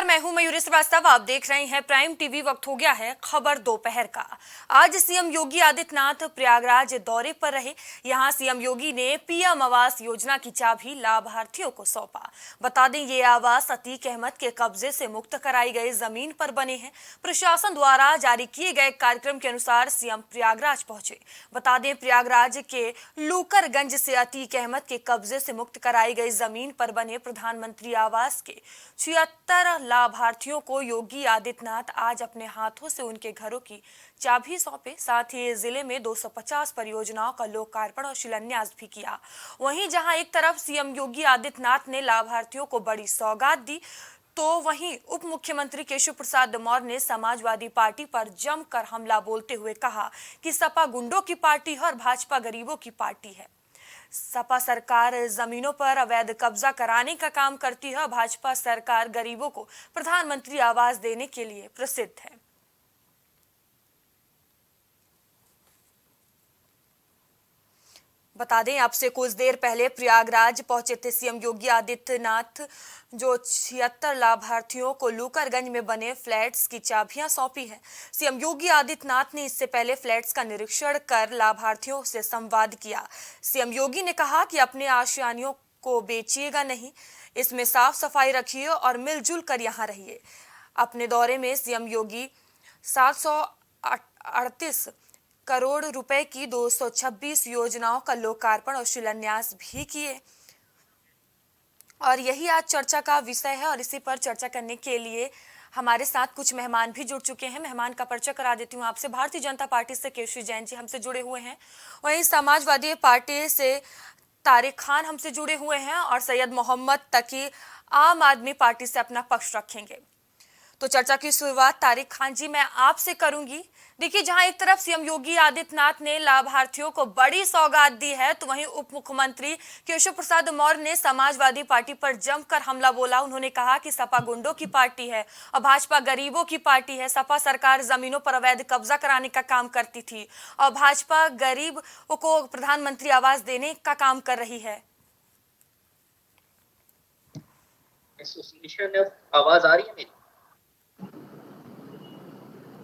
मैं हूं मयूरी श्रीवास्तव। आप देख रहे हैं प्राइम टीवी। वक्त हो गया है खबर दोपहर का। आज सीएम योगी आदित्यनाथ प्रयागराज दौरे पर रहे। यहां सीएम योगी ने पीएम आवास योजना की चाबी लाभार्थियों को सौंपा। बता दें, ये आवास अतीक अहमद के कब्जे से मुक्त कराई गई जमीन पर बने हैं। प्रशासन द्वारा जारी किए गए कार्यक्रम के अनुसार सीएम प्रयागराज पहुंचे। बता दें, प्रयागराज के लूकरगंज से अतीक अहमद के कब्जे से मुक्त कराई गई जमीन पर बने प्रधानमंत्री आवास के 76 लाभार्थियों को योगी आदित्यनाथ आज अपने हाथों से उनके घरों की चाबी सौंपे। साथ ही जिले में 250 परियोजनाओं का लोकार्पण और शिलान्यास भी किया। वहीं जहां एक तरफ सीएम योगी आदित्यनाथ ने लाभार्थियों को बड़ी सौगात दी, तो वहीं उप मुख्यमंत्री केशव प्रसाद मौर्य ने समाजवादी पार्टी पर जमकर हमला बोलते हुए कहा कि सपा गुंडों की पार्टी है और भाजपा गरीबों की पार्टी है। सपा सरकार जमीनों पर अवैध कब्जा कराने का काम करती है। भाजपा सरकार गरीबों को प्रधानमंत्री आवास देने के लिए प्रसिद्ध है। बता दें, आपसे कुछ देर पहले प्रयागराज पहुंचे थे सीएम योगी आदित्यनाथ, जो 76 लाभार्थियों को लूकरगंज में बने फ्लैट्स की चाबियां सौंपी है। सीएम योगी आदित्यनाथ ने इससे पहले फ्लैट्स का निरीक्षण कर लाभार्थियों से संवाद किया। सीएम योगी ने कहा कि अपने आशियानियों को बेचिएगा नहीं, इसमें साफ सफाई रखिए और मिलजुल कर यहाँ रहिए। अपने दौरे में सीएम योगी 738 करोड़ रुपए की 226 योजनाओं का लोकार्पण और शिलान्यास भी किए। और यही आज चर्चा का विषय है और इसी पर चर्चा करने के लिए हमारे साथ कुछ मेहमान भी जुड़ चुके हैं। मेहमान का परिचय करा देती हूँ आपसे। भारतीय जनता पार्टी से केशव जैन जी हमसे जुड़े हुए हैं। वहीं समाजवादी पार्टी से तारिक खान हमसे जुड़े हुए हैं और सैयद मोहम्मद तकी आम आदमी पार्टी से अपना पक्ष रखेंगे। तो चर्चा की शुरुआत तारिक खान जी मैं आपसे करूंगी। देखिए, जहां एक तरफ सीएम योगी आदित्यनाथ ने लाभार्थियों को बड़ी सौगात दी है, तो वहीं उप मुख्यमंत्री केशव प्रसाद मौर्य ने समाजवादी पार्टी पर जमकर हमला बोला। उन्होंने कहा कि सपा गुंडों की पार्टी है और भाजपा गरीबों की पार्टी है। सपा सरकार जमीनों पर अवैध कब्जा कराने का काम करती थी और भाजपा गरीब को प्रधानमंत्री आवास देने का काम कर रही है। एसोसिएशन आवाज आ रही है मेरी?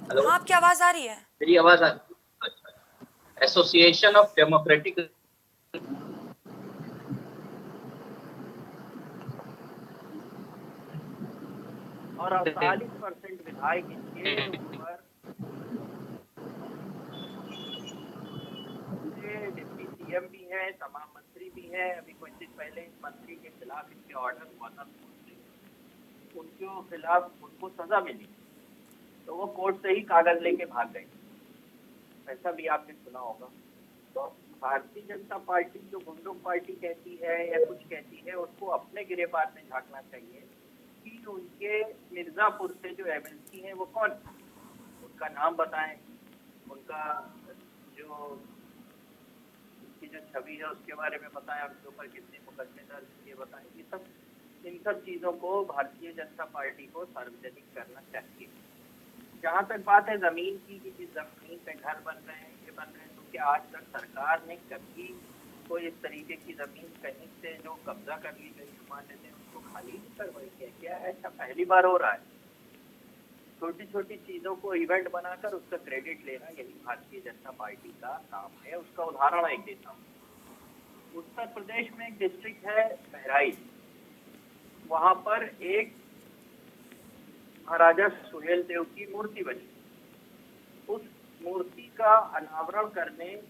हेलो, हाँ, आपकी आवाज आ रही है। मेरी आवाज आ रही है? अच्छा। एसोसिएशन ऑफ डेमोक्रेटिक और 48% विधायक इनके ऊपर डिप्टी सीएम भी है, तमाम मंत्री भी है। अभी कुछ दिन पहले इस मंत्री के खिलाफ इनके ऑर्डर हुआ था, उनके खिलाफ उनको सजा मिली तो वो कोर्ट से ही कागज लेके भाग गए। ऐसा भी आपने सुना होगा। तो भारतीय जनता पार्टी जो गुंडों पार्टी कहती है या कुछ कहती है, उसको अपने गिरेबान में झांकना चाहिए कि उनके मिर्जापुर से जो एमएलसी हैं वो कौन, उनका नाम बताएं, उनका जो जो छवि है उसके बारे में बताएं, उनके ऊपर कितने मुकदमे दर्ज ये बताएं। ये सब, इन सब चीजों को भारतीय जनता पार्टी को सार्वजनिक करना चाहिए। जहाँ तक बात है जमीन की कि जिस जमीन पे घर बन रहे हैं, ये बन रहे हैं, तो क्या आज तक सरकार ने कभी कोई इस तरीके की जमीन कहीं से जो कब्जा कर ली गई मान लेते हैं उसको खाली नहीं करवाई है? क्या ऐसा पहली बार हो रहा है? छोटी छोटी चीजों को इवेंट बनाकर उसका क्रेडिट लेना, यही भारतीय जनता पार्टी का काम है। उसका उदाहरण एक देता हूँ। उत्तर प्रदेश में एक डिस्ट्रिक्ट है बहराइच, वहां पर एक महाराजा सुहेलदेव की मूर्ति बनी। उस मूर्ति का अनावरण करने,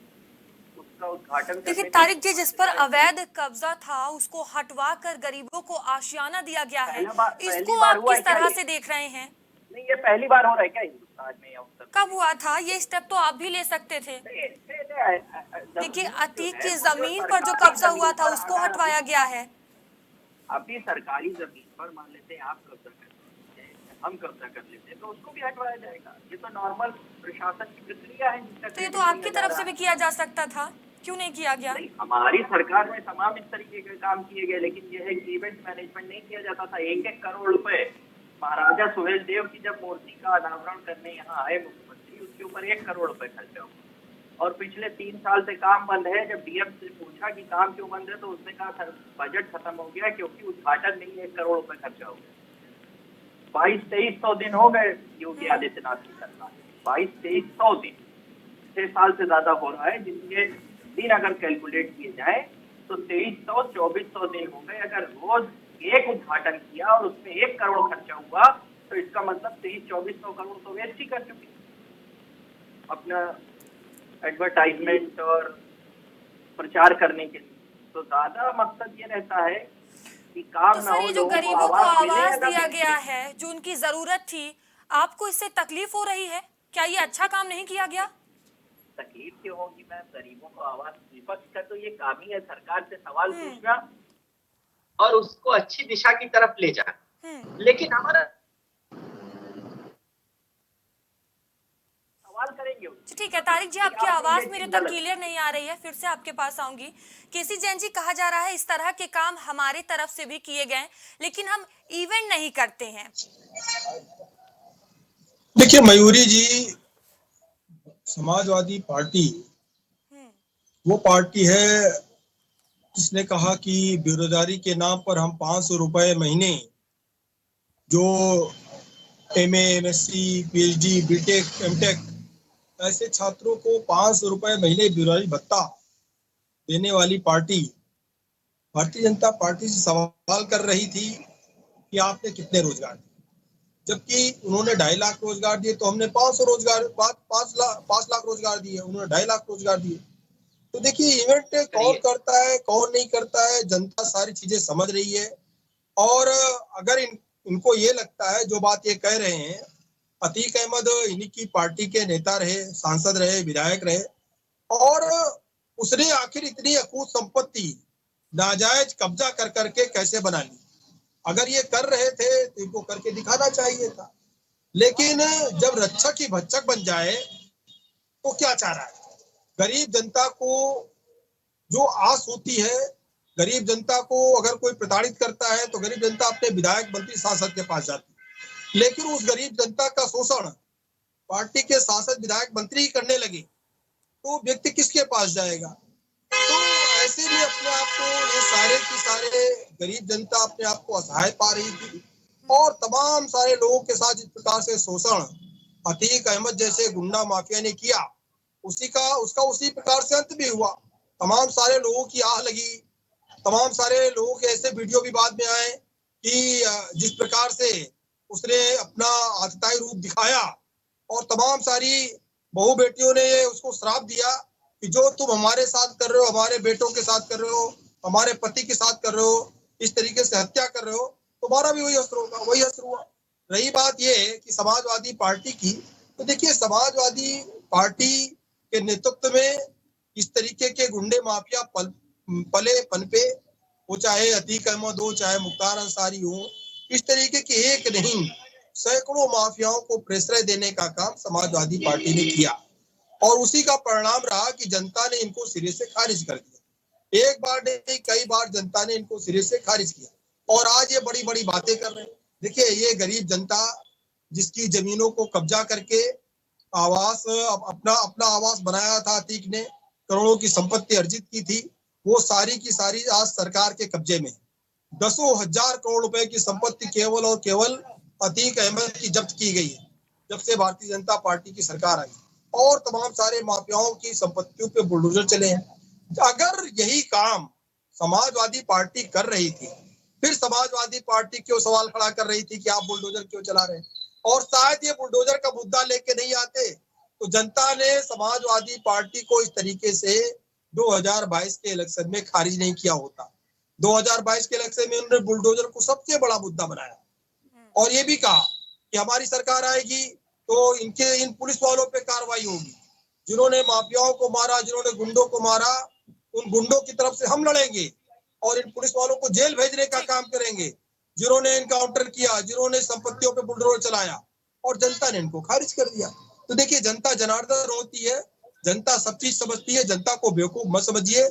उसका उद्घाटन करने, देखिए तारिक जी, जिस पर अवैध कब्जा था उसको हटवा कर गरीबों को आशियाना दिया गया है, इसको आप किस तरह से देख रहे हैं? नहीं, ये पहली बार हो रहा है क्या हिंदुस्तान में या उत्तर? कब हुआ था ये स्टेप? तो आप भी ले सकते थे। देखिए, अतीक की जमीन पर जो कब्जा हुआ था उसको हटवाया गया है। अभी सरकारी जमीन पर मान लेते हैं आप कब्जा कर लेते हैं, हम कब्जा कर लेते हैं, तो उसको भी हटवाया जाएगा। ये तो नॉर्मल प्रशासन की प्रक्रिया है। तो ये तो आपकी तरफ से भी किया जा सकता था, क्यों नहीं किया गया? नहीं, हमारी सरकार में तमाम इस तरीके के काम किए गए, लेकिन यह है कि इवेंट मैनेजमेंट नहीं किया जाता था। 1-1 करोड़ रुपए महाराजा सुहेलदेव की जब मूर्ति का अनावरण करने यहाँ आए मुख्यमंत्री, उसके ऊपर 1 करोड़ रुपए खर्चा हुआ। और पिछले 3 साल से काम बंद है। जब डीएम से पूछा कि काम क्यों बंद है, तो उसने कहा सर बजट खत्म हो गया, क्योंकि उद्घाटन में ही 1 करोड़ रुपए खर्चा हो गया। 2200-2300 दिन हो गए योगी आदित्यनाथ की सरकार, 2200-2300 दिन, 6 साल से ज्यादा हो रहा है, जिसके दिन अगर कैलकुलेट किए जाए तो 2300-2400 दिन हो गए। अगर रोज एक उद्घाटन किया और उसमें 1 करोड़ खर्चा हुआ तो इसका मतलब 2300-2400 करोड़ तो वेस्ट ही कर चुके अपना एडवर्टाइजमेंट और प्रचार करने के लिए। तो ज्यादा मकसद ये रहता है कि काम तो ना सर, हो, ये जो लोगों को गरीबों को आवाज मिले आवाज या ना दिया मिले। गया है, जो उनकी जरूरत थी, आपको इससे तकलीफ हो रही है? क्या ये अच्छा काम नहीं किया गया? तकलीफ क्यों होगी मैम? गरीबों को आवाज, विपक्ष का तो ये काम ही है सरकार से सवाल पूछना और उसको अच्छी दिशा की तरफ ले जाना। लेकिन हमारा सवाल करेंगे जी ठीक है तारिक जी, आपकी आपने आवाज ये मेरे चीज तक गलत क्लियर नहीं आ रही है, फिर से आपके पास आऊंगी। केसी जैन जी, कहा जा रहा है इस तरह के काम हमारी तरफ से भी किए गए, लेकिन हम इवेंट नहीं करते हैं। देखिए मयूरी जी, समाजवादी पार्टी वो पार्टी है जिसने कहा कि बेरोजगारी के नाम पर हम 500 रुपए महीने जो MA, MSc, PhD, BTech, MTech ऐसे छात्रों को 500 रुपए महीने बेरोजगारी भत्ता देने वाली पार्टी भारतीय जनता पार्टी से सवाल कर रही थी कि आपने कितने रोजगार दिए, जबकि उन्होंने 2.5 लाख रोजगार दिए, तो हमने 500 रोजगार 5 लाख रोजगार दिए, उन्होंने 2.5 लाख रोजगार दिए। तो देखिए इवेंट कौन करता है कौन नहीं करता है, जनता सारी चीजें समझ रही है। और अगर इनको ये लगता है, जो बात ये कह रहे हैं, अतीक अहमद इन्हीं की पार्टी के नेता रहे, सांसद रहे, विधायक रहे, और उसने आखिर इतनी अकूत संपत्ति नाजायज कब्जा कर करके कैसे बना ली। अगर ये कर रहे थे तो इनको करके दिखाना चाहिए था, लेकिन जब रक्षक ही भक्षक बन जाए तो क्या चाह रहा है? गरीब जनता को जो आस होती है, गरीब जनता को अगर कोई प्रताड़ित करता है तो गरीब जनता अपने विधायक, मंत्री, सांसद के पास जाती है। लेकिन उस गरीब जनता का शोषण पार्टी के सांसद, विधायक, मंत्री ही करने लगे तो व्यक्ति किसके पास जाएगा? तो ऐसे में अपने आप को ये सारे की सारे गरीब जनता अपने आप को असहाय पा रही थी, और तमाम सारे लोगों के साथ जिस प्रकार से शोषण अतीक अहमद जैसे गुंडा माफिया ने किया, उसका उसी प्रकार से अंत भी हुआ। तमाम सारे लोगों की आह लगी, तमाम सारे लोगों के ऐसे वीडियो भी बाद में आए कि जिस प्रकार से उसने अपना आतताई रूप दिखाया, और तमाम सारी बहू बेटियों ने उसको श्राप दिया कि जो तुम हमारे साथ कर रहे हो, हमारे बेटों के साथ कर रहे हो, हमारे पति के साथ कर रहे हो, इस तरीके से हत्या कर रहे हो, तुम्हारा भी वही असर होगा। वही असर हुआ। रही बात ये कि समाजवादी पार्टी की, तो देखिए समाजवादी पार्टी के नेतृत्व में इस तरीके के गुंडे माफिया पले पनपे, वो चाहे अतीक अहमद हो, चाहे मुख्तार अंसारी हो, इस तरीके के एक नहीं सैकड़ों माफियाओं को प्रेशर देने का काम समाजवादी पार्टी ने किया, और उसी का परिणाम रहा कि जनता ने इनको सिरे से खारिज कर दिया। एक बार नहीं, कई बार जनता ने इनको सिरे से खारिज किया, और आज ये बड़ी बड़ी बातें कर रहे हैं। देखिए ये गरीब जनता जिसकी जमीनों को कब्जा करके आवास अपना आवास बनाया था, अतीक ने करोड़ों की संपत्ति अर्जित की थी, वो सारी की सारी आज सरकार के कब्जे में। दसों हजार करोड़ रुपए की संपत्ति केवल और केवल अतीक अहमद की जब्त की गई है जब से भारतीय जनता पार्टी की सरकार आई, और तमाम सारे माफियाओं की संपत्तियों पे बुलडोजर चले हैं। अगर यही काम समाजवादी पार्टी कर रही थी, फिर समाजवादी पार्टी क्यों सवाल खड़ा कर रही थी कि आप बुलडोजर क्यों चला रहे हैं? और शायद ये बुलडोजर का मुद्दा लेके नहीं आते तो जनता ने समाजवादी पार्टी को इस तरीके से 2022 के इलेक्शन में खारिज नहीं किया होता। 2022 के इलेक्शन में उन्होंने बुलडोजर को सबसे बड़ा मुद्दा बनाया, और ये भी कहा कि हमारी सरकार आएगी तो इन पुलिस वालों पे कार्रवाई होगी, जिन्होंने माफियाओं को मारा, जिन्होंने गुंडों को मारा, उन गुंडों की तरफ से हम लड़ेंगे, और इन पुलिस वालों को जेल भेजने का काम करेंगे, जिन्होंने इनकाउंटर किया, जिन्होंने संपत्तियों पे बुलडोजर चलाया, और जनता ने इनको खारिज कर दिया। तो देखिए जनता जनार्दन होती है, जनता सब चीज समझती है, जनता को बेवकूफ मत समझिए,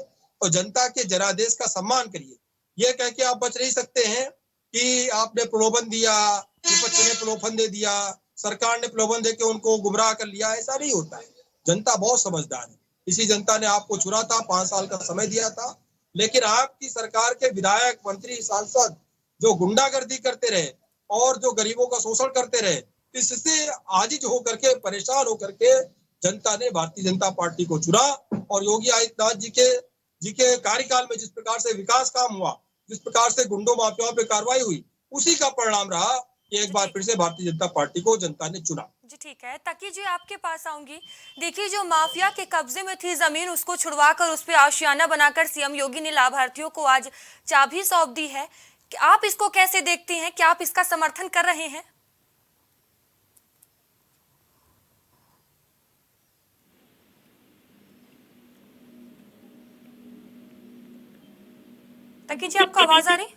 और जनता के जनादेश का सम्मान करिए। ये कह के आप बच नहीं सकते हैं कि आपने प्रलोभन दिया, विपक्ष ने प्रलोभन दे दिया, सरकार ने प्रलोभन देके उनको गुमराह कर लिया, ऐसा नहीं होता है। जनता बहुत समझदार है। इसी जनता ने आपको चुना था, 5 साल का समय दिया था, लेकिन आपकी सरकार के विधायक, मंत्री, सांसद जो गुंडागर्दी करते रहे और जो गरीबों का शोषण करते रहे। इससे आजिज होकर के, परेशान होकर के जनता ने भारतीय जनता पार्टी को चुना और योगी आदित्यनाथ जी के कार्यकाल में जिस प्रकार से विकास काम हुआ, जिस प्रकार से गुंडों माफियाओं पे कार्रवाई हुई, उसी का परिणाम रहा कि एक बार फिर से भारतीय जनता पार्टी को जनता ने चुना। जी ठीक है, तकी जी आपके पास आऊंगी। देखिए, जो माफिया के कब्जे में थी जमीन, उसको छुड़वाकर उस पे आशियाना बनाकर सीएम योगी ने लाभार्थियों को आज चाबी सौंप दी है। आप इसको कैसे देखती हैं? क्या आप इसका समर्थन कर रहे हैं? तकी जी, आपको आवाज आ रही?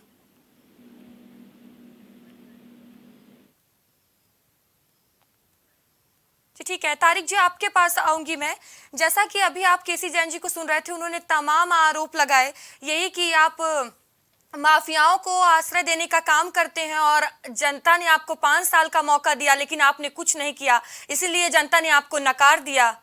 जी ठीक है, तारिक जी आपके पास आऊंगी मैं। जैसा कि अभी आप केसी जैन जी को सुन रहे थे, उन्होंने तमाम आरोप लगाए, यही कि आप माफियाओं को आश्रय देने का काम करते हैं और जनता ने आपको 5 साल का मौका दिया लेकिन आपने कुछ नहीं किया, इसीलिए जनता ने आपको नकार दिया।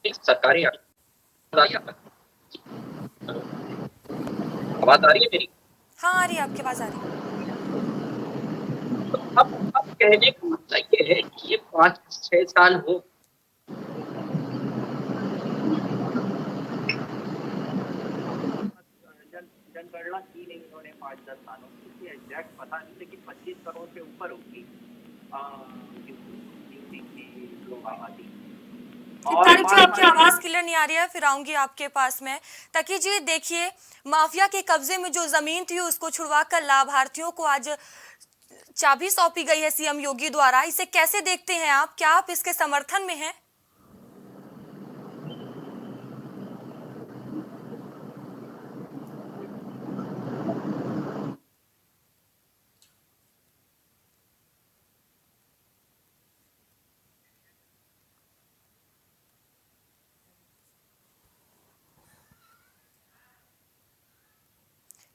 एक सरकारी आवाज आ रही है मेरी? हाँ, आ रही है, आपकी आवाज आ रही है। तो अब कहने का मतलब ये है कि ये 5-6 साल हो जनगणना की नहीं उन्होंने 5-10 सालों की, एग्जैक्ट पता नहीं, लेकिन 25 करोड़ से ऊपर होगी यूपी की लोग आबादी। तारिक जी, आपकी आवाज क्लियर नहीं आ रही है, फिर आऊंगी आपके पास में। तकी जी, देखिए, माफिया के कब्जे में जो जमीन थी उसको छुड़वाकर लाभार्थियों को आज चाबी सौंपी गई है सीएम योगी द्वारा। इसे कैसे देखते हैं आप? क्या आप इसके समर्थन में हैं?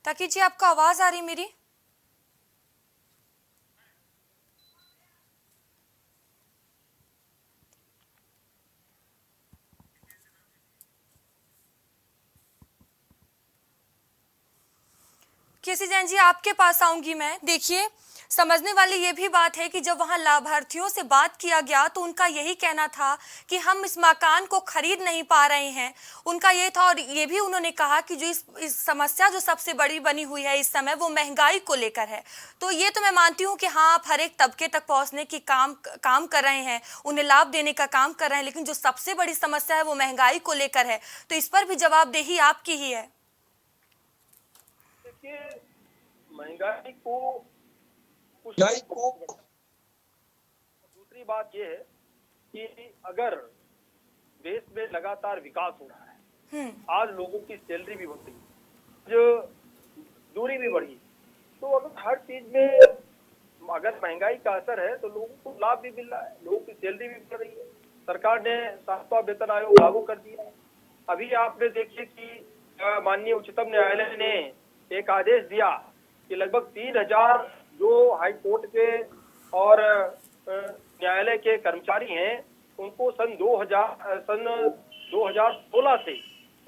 तकी जी, आपको आवाज आ रही मेरी? केसी जैन जी, आपके पास आऊंगी मैं। देखिए, समझने वाली ये भी बात है कि जब वहां लाभार्थियों से बात किया गया तो उनका यही कहना था कि हम इस मकान को खरीद नहीं पा रहे हैं। उनका ये था, और ये भी उन्होंने कहा कि जो इस समस्या जो सबसे बड़ी बनी हुई है इस समय, वो महंगाई को लेकर है। तो ये तो मैं मानती हूँ कि हाँ, आप हर एक तबके तक पहुंचने की काम कर रहे हैं, उन्हें लाभ देने का काम कर रहे हैं, लेकिन जो सबसे बड़ी समस्या है वो महंगाई को लेकर है। तो इस पर भी जवाबदेही आपकी ही है। देखिए, महंगाई को दूसरी बात यह है कि अगर देश में लगातार विकास हो रहा है, आज लोगों की सैलरी भी बढ़ रही है, जो दूरी भी बढ़ी, तो अगर हर चीज में अगर महंगाई का असर है तो लोगों को लाभ भी मिल रहा है, लोगों की सैलरी भी बढ़ रही है। सरकार ने 7वां वेतन आयोग लागू कर दिया। अभी आपने देखिए कि माननीय उच्चतम न्यायालय ने एक आदेश दिया कि लगभग 3000 जो हाई कोर्ट के और न्यायालय के कर्मचारी हैं, उनको सन 2016 से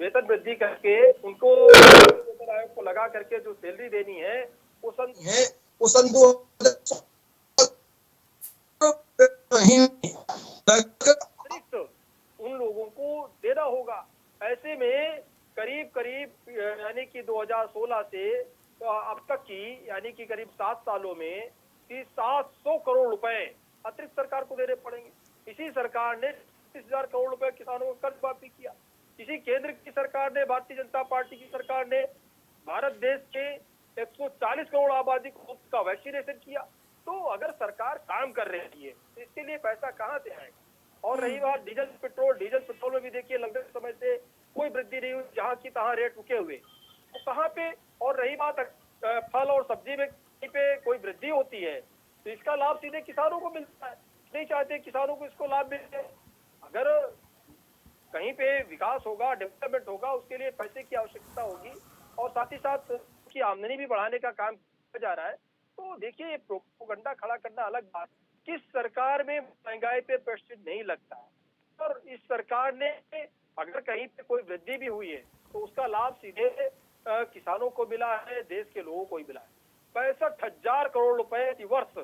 वेतन वृद्धि करके उनको वेतन आयोग को लगा करके जो सैलरी देनी है वो सन 2000 उन लोगों को देना होगा। ऐसे में करीब यानी कि 2016 से अब तक की यानी कि करीब 7 सालों में 700 करोड़ रुपए अतिरिक्त सरकार को देने पड़ेंगे। इसी सरकार ने 30,000 करोड़ रुपए किसानों का कर्ज माफी किया। इसी केंद्र की सरकार ने, भारतीय जनता पार्टी की सरकार ने भारत देश के 140 करोड़ आबादी को मुफ्त का वैक्सीनेशन किया। तो अगर सरकार काम कर रही है तो इसके लिए पैसा कहाँ से आएगा? और रही बात डीजल पेट्रोल में भी देखिए लंबे समय से कोई वृद्धि नहीं हुई, जहाँ की तहाँ रेट रुके हुए, तो कहाँ पे? और रही बात फल और सब्जी में कहीं पे कोई वृद्धि होती है तो इसका लाभ सीधे किसानों को मिलता है। नहीं चाहते किसानों को इसको लाभ मिले। अगर कहीं पे विकास होगा, डेवलपमेंट होगा, उसके लिए पैसे की आवश्यकता होगी और साथ ही साथ की आमदनी भी बढ़ाने का काम किया जा रहा है। तो देखिए, ये प्रोपेगेंडा खड़ा करना अलग बात। किस सरकार में महंगाई पे प्रश्न नहीं लगता है और इस सरकार ने अगर कहीं पे कोई वृद्धि भी हुई है तो उसका लाभ सीधे किसानों को मिला है, देश के लोगों को ही मिला है। 65,000 करोड़ रुपए वर्ष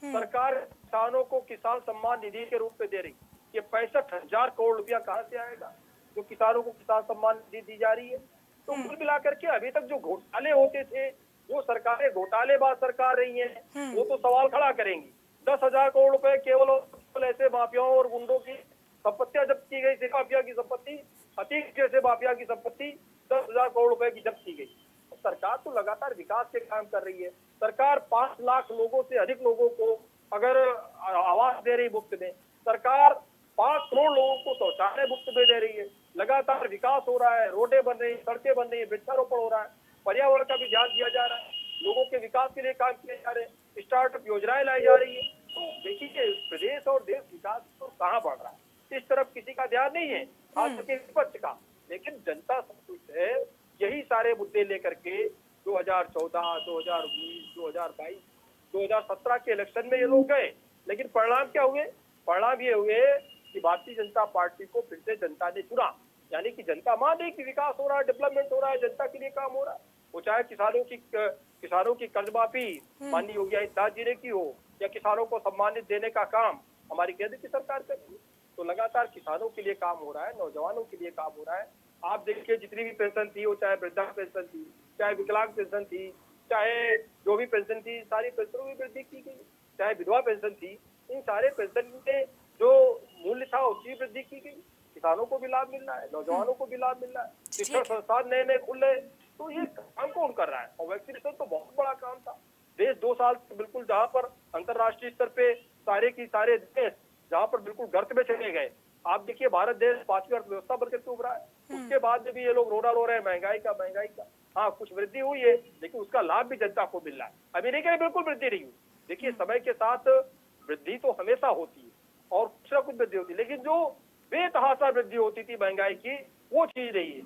सरकार किसानों को किसान सम्मान निधि के रूप में दे रही। ये 65,000 करोड़ रुपया कहाँ से आएगा जो किसानों को किसान सम्मान निधि दी जा रही है? तो कुल मिलाकर के अभी तक जो घोटाले होते थे, जो सरकारें घोटालेबाज सरकार रही हैं, वो तो सवाल खड़ा करेंगी। 10,000 करोड़ रुपए केवल ऐसे माफियाओं और गुंडों की संपत्तियां जब्त की गई, माफिया की संपत्ति, अतीक जैसे माफिया की संपत्ति 10,000 करोड़ रुपए की जब्त की गई। सरकार तो लगातार विकास के काम कर रही है। सरकार 5 लाख लोगों से अधिक लोगों को अगर आवास दे रही मुफ्त में, सरकार 5 करोड़ लोगों को शौचालय मुफ्त में दे रही है। लगातार विकास हो रहा है, रोडें बन रही है, सड़कें बन रही है, वृक्षारोपण हो रहा है, पर्यावरण का भी ध्यान दिया जा रहा है, लोगों के विकास के लिए काम किए जा रहे हैं, स्टार्टअप योजनाएं लाई जा रही है। तो देखिए प्रदेश और देश विकास तो कहाँ बढ़ रहा है, इस तरफ किसी का ध्यान नहीं है, खास करके विपक्ष का। लेकिन जनता संतुष्ट है। यही सारे मुद्दे लेकर के 2014, 2019, 2022, 2017 के इलेक्शन में ये लोग गए, लेकिन परिणाम क्या हुए? परिणाम ये हुए कि भारतीय जनता पार्टी को फिर से जनता ने चुना। यानी कि जनता मान रही कि विकास हो रहा है, डेवलपमेंट हो रहा है, जनता के लिए काम हो रहा है। वो चाहे किसानों की कर्ज माफी माननीय योगी आदित्यनाथ जी ने की हो, या किसानों को सम्मानित देने का काम हमारी केंद्र की सरकार कर रही है। तो लगातार किसानों के लिए काम हो रहा है, नौजवानों के लिए काम हो रहा है। आप देखिए जितनी भी पेंशन थी, वो चाहे वृद्धा पेंशन थी, चाहे विकलांग पेंशन थी, चाहे जो भी पेंशन थी, सारी पेंशनों में वृद्धि की गई, चाहे विधवा पेंशन थी, इन सारे पेंशन में जो मूल्य था उसकी वृद्धि की गई। किसानों को भी लाभ मिल रहा है, नौजवानों को भी लाभ मिल रहा है, शिक्षण संस्थान नए नए खुल रहे। तो ये काम कौन कर रहा है? और वैक्सीनेशन तो बहुत बड़ा काम था। देश 2 साल से बिल्कुल जहाँ पर अंतर्राष्ट्रीय स्तर पे सारे देश जहाँ पर बिल्कुल गर्त में चले गए, आप देखिए भारत देश 5वीं अर्थव्यवस्था बनकर के उभरा है। उसके बाद में भी ये लोग रोना रो रहे हैं महंगाई का। हाँ, कुछ वृद्धि हुई है, लेकिन उसका लाभ भी जनता को मिल रहा है। अमेरिका में बिल्कुल वृद्धि नहीं हुई। देखिए समय के साथ वृद्धि तो हमेशा होती है और कुछ ना कुछ वृद्धि होती है, लेकिन जो बेतहाशा वृद्धि होती थी महंगाई की, वो चीज नहीं है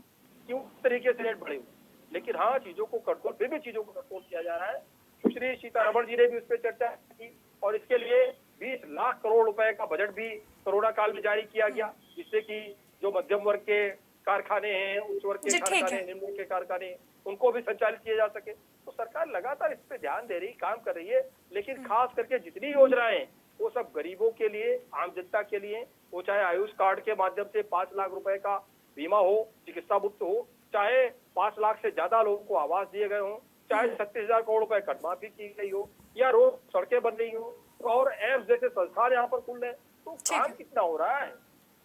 कि उस तरीके से रेट बढ़े हुए। लेकिन हाँ, चीजों को कंट्रोल, फिर भी चीजों को कंट्रोल किया जा रहा है। सुश्री सीतारमण जी ने भी उस पर चर्चा की और इसके लिए 20 लाख करोड़ रुपए का बजट भी कोरोना काल में जारी किया गया, जिससे कि जो मध्यम वर्ग के कारखाने हैं, उच्च वर्ग के कारखाने, निम्न वर्ग के कारखाने, उनको भी संचालित किए जा सके। तो सरकार लगातार इस पे ध्यान दे रही, काम कर रही है। लेकिन खास करके जितनी योजनाएं वो सब गरीबों के लिए, आम जनता के लिए, वो चाहे आयुष कार्ड के माध्यम से 5 लाख रुपए का बीमा हो, चिकित्सा मुफ्त हो, चाहे 5 लाख से ज्यादा लोगों को आवास दिए गए हों, चाहे 36,000 करोड़ रुपए कर्ज माफी की गई हो, या रोड सड़कें बन रही हो, और एम्स जैसे संस्थान यहाँ पर खुल रहे हैं। तो काम कितना हो रहा है?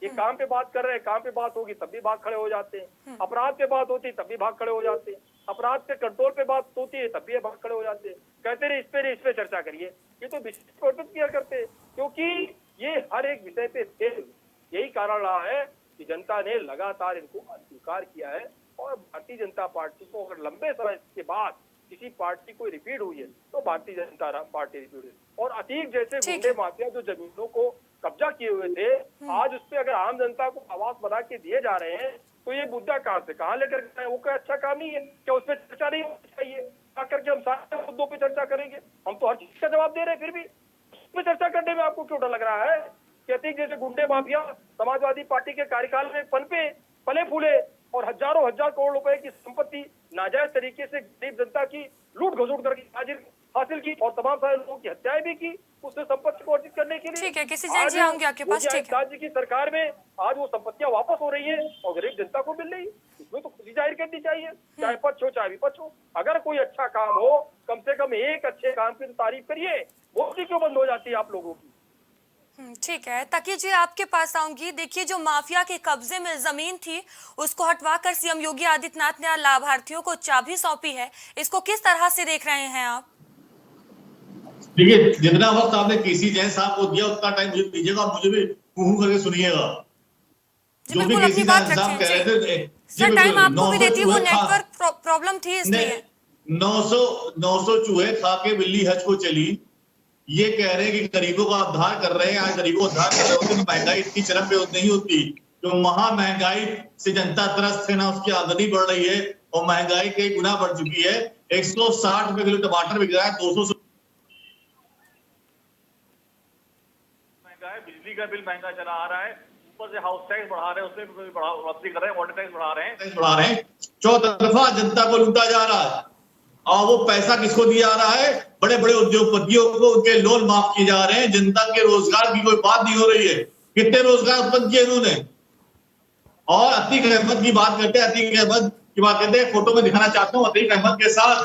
ये काम पे बात कर रहे हैं, काम पे बात होगी तब भी भाग खड़े हो जाते हैं, अपराध पे बात होती है तब भी भाग खड़े हो जाते हैं, अपराध के कंट्रोल पे बात होती है तब भी भाग खड़े हो जाते हैं, कहते रहे इस पे चर्चा करिए। ये तो विशेष किया करते हैं, क्योंकि ये हर एक विषय पे फेल। यही कारण रहा है कि जनता ने लगातार इनको अस्वीकार किया है। और भारतीय जनता पार्टी को अगर लंबे समय के बाद किसी पार्टी को रिपीट हुई है तो भारतीय जनता पार्टी रिपीट हुई। और अतीक जैसे गुंडे माफिया जो जमीनों को कब्जा किए हुए थे, आज उस पर अगर आम जनता को आवास बना के दिए जा रहे हैं, तो ये मुद्दा कहाँ से कहाँ लेकर गए? वो क्या अच्छा काम नहीं है? क्या उस पर चर्चा नहीं होनी चाहिए? आकर हम सारे मुद्दों पे चर्चा करेंगे। हम तो हर चीज का जवाब दे रहे हैं, फिर भी उस पर चर्चा करने में आपको क्यों डर लग रहा है? कि अतीक जैसे गुंडे माफिया समाजवादी पार्टी के कार्यकाल में पले फूले और हजारों करोड़ रुपए की संपत्ति नाजायज तरीके से गरीब जनता की लूट घसूट करके हासिल की और तमाम सारे लोगों की हत्याएं भी की उससे संपत्ति को अर्जित करने के लिए। ठीक है, किसी जैन जी आऊंगी आपके पास। ठीक है, राज्य की सरकार में आज वो संपत्तियां वापस हो रही है और गरीब जनता को मिल रही है, इसमें तो खुशी जाहिर करनी चाहिए, चाहे पक्ष हो चाहे विपक्ष हो। अगर कोई अच्छा काम हो, कम से कम एक अच्छे काम की तारीफ करिए, वो क्यों बंद हो जाती है आप लोगों की? ठीक है, तकी जी आपके पास आऊंगी। देखिए, जो माफिया के कब्जे में जमीन थी उसको हटवाकर सीएम योगी आदित्यनाथ ने लाभार्थियों को चाबी सौंपी है, इसको किस तरह से देख रहे हैं आप? देखिए, जितना वक्त आपने केसी जैन साहब को दिया उतना टाइम मुझे दीजिएगा और मुझे भी करके सुनिएगा। जो भी केसी जैन साहब कह रहे थे, सर टाइम आपको भी देती, वो नेटवर्क प्रॉब्लम थी इसलिए। 900 चूहे खा के बिल्ली हज को चली, ये कह रहे हैं कि गरीबों का उद्धार कर रहे हैं। आज गरीबों का उद्धार कर रहे होते तो महंगाई इतनी चरम पे नहीं होती। जो महा महंगाई से जनता त्रस्त है ना, उसकी आमदनी बढ़ रही है और महंगाई कई गुना बढ़ चुकी है। 160 रुपए किलो टमाटर बिक रहा है, 200 महंगा है, बिजली का बिल महंगा चला आ रहा है, ऊपर से हाउस टैक्स बढ़ा रहे हैं, उसमें भी बढ़ोतरी कर रहे हैं, वाटर टैक्स बढ़ा रहे हैं, चौतरफा जनता को लूटा जा रहा है। और वो पैसा किसको दिया जा रहा है? बड़े बड़े उद्योगपतियों को, उनके लोन माफ किए जा रहे हैं। जनता के रोजगार की कोई बात नहीं हो रही है। कितने रोजगार उत्पन्न किए उन्होंने? और अतीक अहमद की बात करते हैं, अतीक अहमद की बात करते हैं, फोटो में दिखाना चाहता हूँ, अतीक अहमद के साथ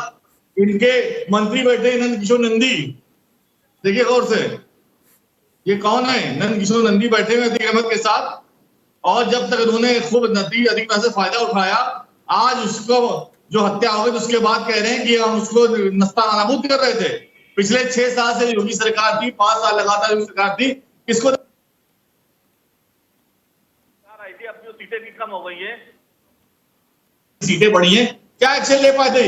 इनके मंत्री बैठे नंद किशोर नंदी, देखिए गौर से, ये कौन है? नंद किशोर नंदी बैठे हुए अतीक अहमद के साथ। और जब तक उन्होंने खूब नदी अधिक से फायदा उठाया, आज उसको जो हत्या हो गई तो उसके बाद कह रहे हैं कि हम उसको नस्तानाबूद कर रहे थे। पिछले 6 साल से योगी सरकार थी, 5 साल लगातार योगी सरकार थी, किसको अपनी सीटें भी कम हो गई है, सीटें बढ़ी हैं, क्या एक्शन ले पाए थे?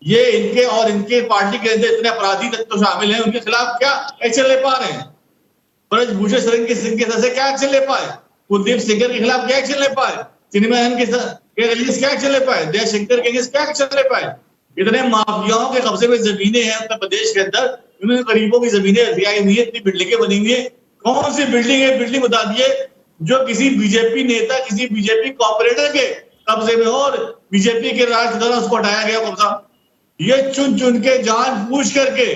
ये इनके और इनके पार्टी के अंदर इतने अपराधी तत्व शामिल हैं, उनके खिलाफ क्या एक्शन ले पा रहे हैं? ब्रजभूषण शरण सिंह के से क्या एक्शन ले पाए? कुलदीप सिंगर के खिलाफ क्या एक्शन ले पाए? चिन्मयन के क्या एक्शन ले पाए? जयशंकर के क्या एक्शन ले पाए? इतने माफियाओं के कब्जे में जमीनें हैं उत्तर प्रदेश के अंदर, उन्होंने गरीबों की जमीनें हथियाई हुई है, इतनी बिल्डिंगें बनी हुई है। कौन सी बिल्डिंग है? बिल्डिंग बता दिए जो किसी बीजेपी नेता, किसी बीजेपी कॉर्पोरेटर के कब्जे में हो और बीजेपी के राज के दौरान उसको हटाया गया कब्जा। ये चुन चुन के जानबूझ करके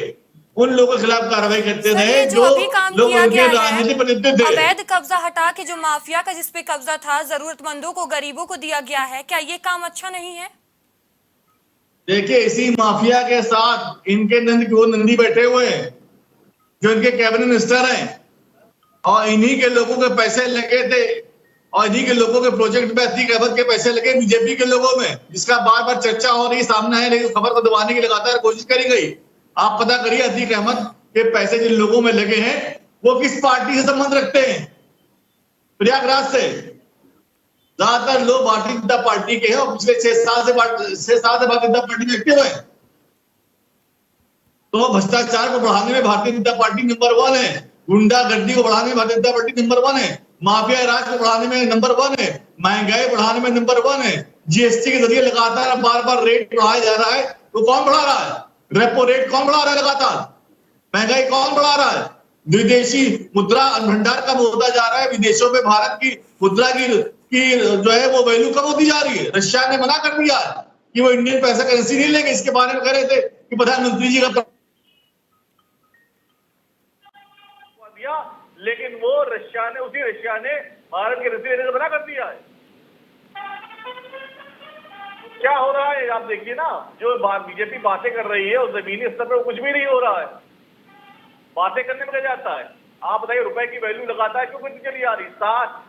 उन लोगों के खिलाफ कार्रवाई करते रहे जो लोग उनके राजनीतिक प्रतिनिधि थे। अवैध कब्जा हटा के जो माफिया का जिसपे कब्जा था, जरूरतमंदों को, गरीबों को दिया गया है, क्या ये काम अच्छा नहीं है? देखिए, इसी माफिया के साथ इनके नंदी बैठे हुए हैं जो इनके कैबिनेट मिनिस्टर हैं, और इन्हीं के लोगों के पैसे लगे थे और इन्हीं के लोगों के प्रोजेक्ट में अतीक अहमद के पैसे लगे बीजेपी के लोगों में, जिसका बार बार चर्चा हो रही सामने है, लेकिन खबर को दबाने की लगातार कोशिश करी गई। आप पता करिए अतीक अहमद के पैसे जिन लोगों में लगे हैं वो किस पार्टी से संबंध रखते हैं? प्रयागराज से ज्यादातर लोग भारतीय जनता पार्टी के हैं और पिछले 6 साल से भारतीय जनता पार्टी में एक्टिव है। तो भ्रष्टाचार को बढ़ाने में भारतीय जनता पार्टी नंबर 1 है, गुंडागर्दी को बढ़ाने में भारतीय जनता पार्टी नंबर 1 है, माफिया राज को बढ़ाने में नंबर 1 है, महंगाई बढ़ाने में नंबर 1 है। जीएसटी के जरिए लगातार बार बार रेट बढ़ाया जा रहा है, तो कौन बढ़ा रहा है? रेपो रेट कौन बढ़ा रहा है? लगातार महंगाई कौन बढ़ा रहा है? विदेशी मुद्रा भंडार कम होता जा रहा है, विदेशों में भारत की मुद्रा की जो है वो वैल्यू कम होती जा रही है। रशिया ने मना कर दिया कि वो इंडियन पैसा करेंसी नहीं लेंगे। इसके बारे में कह रहे थे कि प्रधानमंत्री जी का दिया, लेकिन वो उसी रशिया ने भारत की करेंसी लेने से मना कर दिया है। क्या हो रहा है आप देखिए ना, जो बीजेपी बातें कर रही है उस जमीनी स्तर पर कुछ भी नहीं हो रहा है, बातें करने में जाता है। आप बताइए, रुपए की वैल्यू लगातार क्यों गिरती चली आ रही?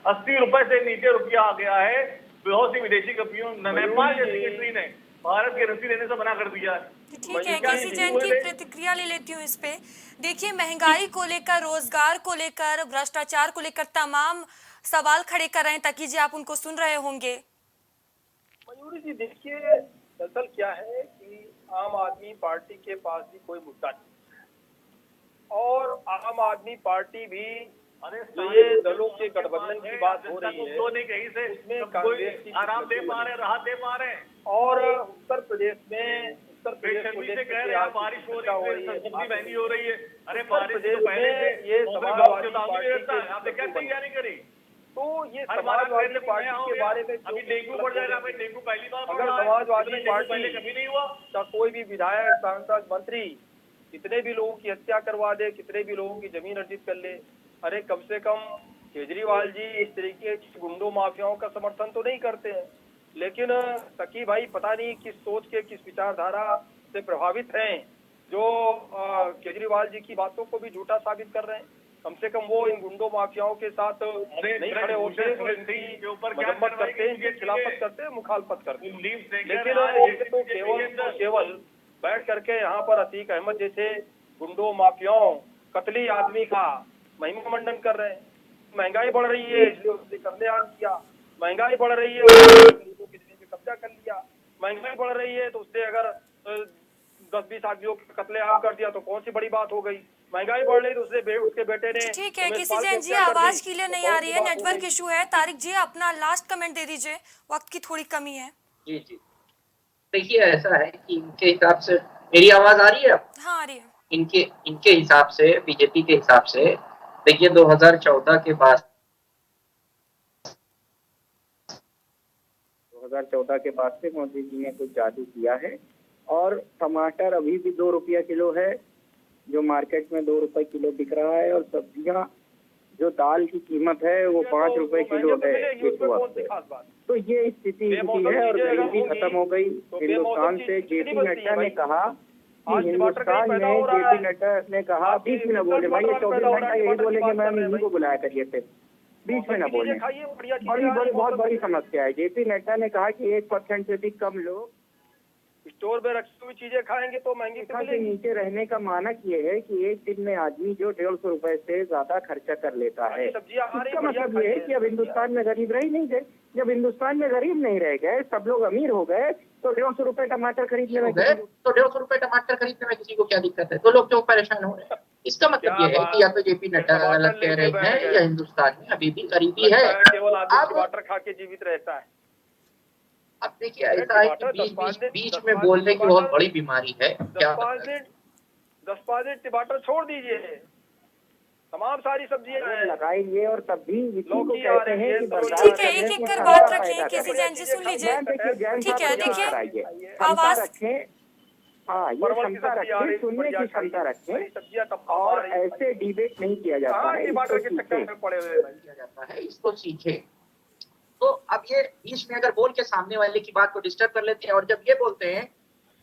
80 रुपए से नीचे रुपया आ गया है। बहुत सी विदेशी कंपनियों, नेपाल जैसी कंट्री ने भारत की करेंसी लेने से मना कर दिया है। ठीक है, केसी जैन की प्रतिक्रिया ले लेती हूँ इस पे। देखिए, महंगाई को लेकर, रोजगार को लेकर, भ्रष्टाचार को लेकर तमाम सवाल खड़े कर रहे हैं। तकी जी, आप उनको सुन रहे होंगे। मयूरी जी, देखिए दरअसल क्या है कि आम आदमी पार्टी के पास भी कोई मुद्दा नहीं, और आम आदमी पार्टी भी जो ये दलों के गठबंधन की बात हो रही है उसमें कांग्रेस की आराम दे पा रहे, राहत दे पा रहे हैं। और उत्तर प्रदेश को लेकर बारिश हो रही है, सब्जी महंगी हो रही है। अरे उत्तर प्रदेश में ये समाजवादी पार्टी आपने क्या तैयारी करी? तो ये समाजवादी पार्टी के बारे में अभी डेंगू बढ़ जाएगा। भाई डेंगू पहली बार, अगर समाजवादी पार्टी कभी नहीं हुआ का कोई भी विधायक, सांसद, मंत्री कितने भी लोगों की हत्या करवा दे, कितने भी लोगों की जमीन अर्जित कर ले, अरे कम से कम केजरीवाल जी इस तरीके के गुंडों माफियाओं का समर्थन तो नहीं करते हैं। लेकिन तकी भाई पता नहीं किस सोच के, किस विचारधारा से प्रभावित हैं, जो केजरीवाल जी की बातों को भी झूठा साबित कर रहे हैं। कम से कम वो इन गुंडों माफियाओं के साथ नहीं खड़े होते और इनकी मजम्मत करते हैं, इनकी खिलाफत करते हैं, मुखालफत करते हैं। लेकिन ये तो केवल बैठ करके यहाँ पर अतीक अहमद जैसे गुंडों माफियाओं, कतली आदमी का महिमा मंडन कर रहे हैं। महंगाई बढ़ रही है इसलिए उसने कत्लेआम किया, महंगाई बढ़ रही है गरीबों की जमीन पे कब्जा कर लिया, महंगाई बढ़ रही है तो उसने अगर 10-20 आदमियों का कत्लेआम कर दिया तो कौन सी बड़ी बात हो गई? महंगाई बढ़ रही तो उसके बेटे ने। ठीक है, किसी जैन जी आवाज क्लियर नहीं आ रही है, नेटवर्क इशू है। तारिक जी, अपना लास्ट कमेंट दे दीजिए, वक्त की थोड़ी कमी है। जी जी, देखिए ऐसा है कि इनके हिसाब से, मेरी आवाज आ रही है? हाँ, आ रही है। इनके हिसाब से, बीजेपी के हिसाब से, देखिए 2014 के बाद 2014 के बाद से मोदी जी ने कुछ जादू किया है। और टमाटर अभी भी 2 रुपया किलो है, जो मार्केट में 2 रुपए किलो बिक रहा है। और सब्जियां, जो दाल की कीमत है वो 5 रुपए किलो है इस वक्त। तो ये स्थिति इनकी है और गरीबी खत्म हो गई हिंदुस्तान से। जेपी नड्डा ने कहा कि हिंदुस्तान में जेपी नड्डा ने कहा, बीच में न बोले भाई, ये 24 घंटा यही बोलेंगे मैम इन्हीं को बुलाया करिए थे, बीच में न बोले। बहुत बड़ी समस्या है। जेपी नड्डा ने कहा कि 1% से भी कम लोग स्टोर में रखी हुई चीजें खाएंगे तो महंगी तो के मिलेगी। नीचे रहने का मानक ये है कि एक दिन में आदमी जो 150 रुपए से ज्यादा खर्चा कर लेता है। इसका मतलब ये है कि अब हिंदुस्तान में गरीब रह ही नहीं गए। जब हिंदुस्तान में गरीब नहीं रह गए, सब लोग अमीर हो गए, तो 150 रुपए टमाटर खरीदने में तो 150 रुपए टमाटर खरीदने में किसी को क्या दिक्कत है? तो लोग क्यों परेशान हो रहे हैं? इसका मतलब ये है कि या तो जेपी नड्डा गलत कह रहे हैं या हिंदुस्तान में अभी भी गरीबी है। केवल आदमी टमाटर खा के जीवित रहता है। अब देखिए, ऐसा है कि बीच में बोलने की बहुत बड़ी बीमारी है। क्या 10-5 दिन टमाटर छोड़ दीजिए, तमाम सारी सब्जियां लगाएंगे और तब भी इसी को कहते हैं कि ठीक है, एक एक कर बात रखें। केसी जैन जी सुन लीजिए। ठीक है, देखिए आवाज रखें, हाँ ये क्षमता रखें, सुनने की क्षमता रखें और ऐसे डिबेट नहीं किया जाता है, इसको सीखे। तो अब ये बीच में अगर बोल के सामने वाले की बात को डिस्टर्ब कर लेते हैं, और जब ये बोलते हैं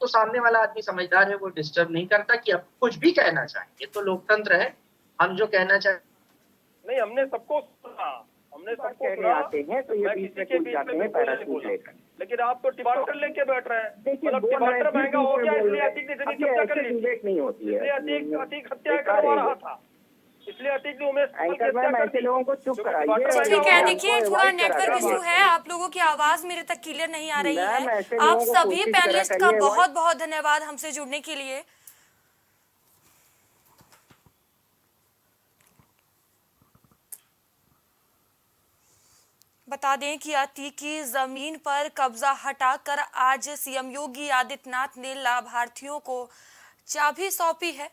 तो सामने वाला आदमी समझदार है, वो डिस्टर्ब नहीं करता कि अब कुछ भी कहना चाहिए। ये तो लोकतंत्र है, हम जो कहना चाहें। नहीं, हमने सबको सुना, आते हैं तो ये बीच में कूद जाते हैं पैराशूट लेकर। लेकिन आप तो टमाटर लेके बैठ रहे हैं। मतलब टमाटर महंगा हो गया इसलिए अतीक ने जमीन कब्जा कर ली, डिबेट नहीं होती है, इसलिए अतीक हत्या करवा रहा था, इसलिए अतीक ने उमेश एंकर मैम ऐसे लोगों को चुप कराइए। ठीक है, देखिए थोड़ा नेटवर्क इशू है, आप लोगों की आवाज मेरे तक क्लियर नहीं आ रही है। आप सभी पैनलिस्ट का बहुत बहुत धन्यवाद हमसे जुड़ने के लिए। बता दें कि अतीक की जमीन पर कब्जा हटाकर आज सीएम योगी आदित्यनाथ ने लाभार्थियों को चाबी सौंपी है।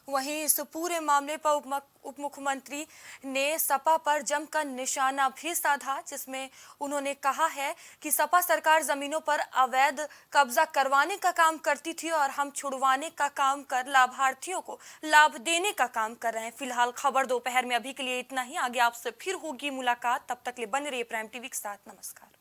वहीं इस पूरे मामले पर उप मुख्यमंत्री ने सपा पर जमकर निशाना भी साधा, जिसमें उन्होंने कहा है कि सपा सरकार जमीनों पर अवैध कब्जा करवाने का काम करती थी और हम छुड़वाने का काम कर लाभार्थियों को लाभ देने का काम कर रहे हैं। फिलहाल खबर दोपहर में अभी के लिए इतना ही। आगे आपसे फिर होगी मुलाकात, तब तक ले बने रहिए प्राइम टीवी के साथ। नमस्कार।